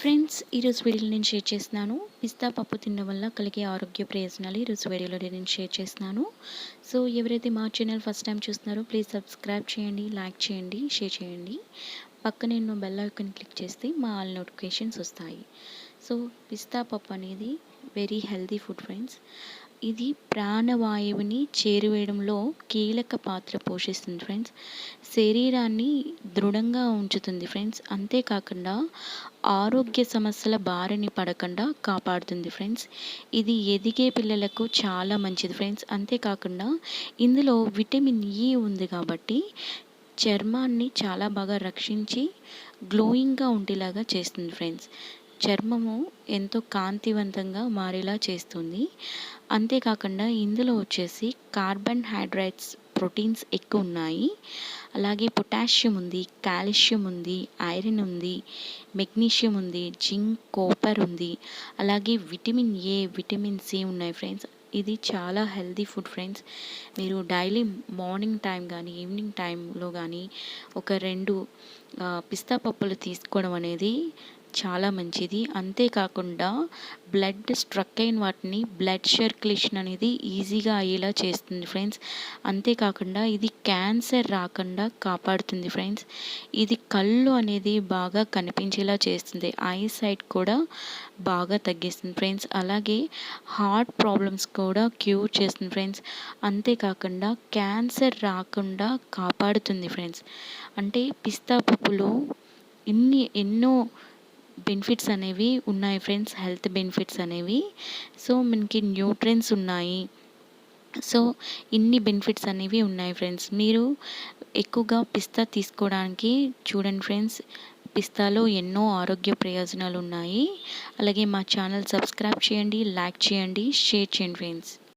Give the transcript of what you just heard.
Friends, ఈరోజు వీడియోలో నేను షేర్ చేస్తున్నాను పిస్తా పప్పు తినడం వల్ల కలిగే ఆరోగ్య ప్రయోజనాలు ఈరోజు వీడియోలో నేను షేర్ చేస్తున్నాను. సో ఎవరైతే మా ఛానల్ ఫస్ట్ టైం చూస్తున్నారో ప్లీజ్ సబ్స్క్రైబ్ చేయండి, లైక్ చేయండి, షేర్ చేయండి. పక్కనే ఉన్న బెల్ ఐకాన్ క్లిక్ చేస్తే మా ఆల్ నోటిఫికేషన్స్ వస్తాయి. సో పిస్తా పప్పు అనేది వెరీ హెల్తీ ఫుడ్ ఫ్రెండ్స్. ఇది ప్రాణవాయువుని చేరువేయడంలో కీలక పాత్ర పోషిస్తుంది ఫ్రెండ్స్. శరీరాన్ని దృఢంగా ఉంచుతుంది ఫ్రెండ్స్. అంతేకాకుండా ఆరోగ్య సమస్యల బారిన పడకుండా కాపాడుతుంది ఫ్రెండ్స్. ఇది ఎదిగే పిల్లలకు చాలా మంచిది ఫ్రెండ్స్. అంతేకాకుండా ఇందులో విటమిన్ ఈ ఉంది కాబట్టి చర్మాన్ని చాలా బాగా రక్షించి గ్లోయింగ్గా ఉండేలాగా చేస్తుంది ఫ్రెండ్స్. చర్మము ఎంతో కాంతివంతంగా మారేలా చేస్తుంది. అంతేకాకుండా ఇందులో వచ్చేసి కార్బోహైడ్రేట్స్, ప్రోటీన్స్ ఎక్కువ ఉన్నాయి. అలాగే పొటాషియం ఉంది, కాల్షియం ఉంది, ఐరన్ ఉంది, మెగ్నీషియం ఉంది, జింక్, కాపర్ ఉంది. అలాగే విటమిన్ ఏ, విటమిన్ సి ఉన్నాయి ఫ్రెండ్స్. ఇది చాలా హెల్తీ ఫుడ్ ఫ్రెండ్స్. మీరు డైలీ మార్నింగ్ టైం కానీ ఈవినింగ్ టైంలో కానీ ఒక 2 పిస్తా పప్పులు తీసుకోవడం అనేది చాలా మంచిది. అంతేకాకుండా బ్లడ్ స్ట్రక్ అయిన వాటిని బ్లడ్ సర్క్యులేషన్ అనేది ఈజీగా అయ్యేలా చేస్తుంది ఫ్రెండ్స్. అంతేకాకుండా ఇది క్యాన్సర్ రాకుండా కాపాడుతుంది ఫ్రెండ్స్. ఇది కళ్ళు అనేది బాగా కనిపించేలా చేస్తుంది, ఐ సైట్ కూడా బాగా తగ్గిస్తుంది ఫ్రెండ్స్. అలాగే హార్ట్ ప్రాబ్లమ్స్ కూడా క్యూర్ చేస్తుంది ఫ్రెండ్స్. అంతేకాకుండా క్యాన్సర్ రాకుండా కాపాడుతుంది ఫ్రెండ్స్. అంటే పిస్తా పప్పులో ఎన్నో బెనిఫిట్స్ అనేవి ఉన్నాయి ఫ్రెండ్స్, హెల్త్ బెనిఫిట్స్ అనేవి. సో మనకి న్యూట్రియన్స్ ఉన్నాయి. సో ఇన్ని బెనిఫిట్స్ అనేవి ఉన్నాయి ఫ్రెండ్స్. మీరు ఎక్కువగా పిస్తా తీసుకోవడానికి చూడండి ఫ్రెండ్స్. పిస్తాలో ఎన్నో ఆరోగ్య ప్రయోజనాలు ఉన్నాయి. అలాగే మా ఛానల్ సబ్స్క్రైబ్ చేయండి, లైక్ చేయండి, షేర్ చేయండి ఫ్రెండ్స్.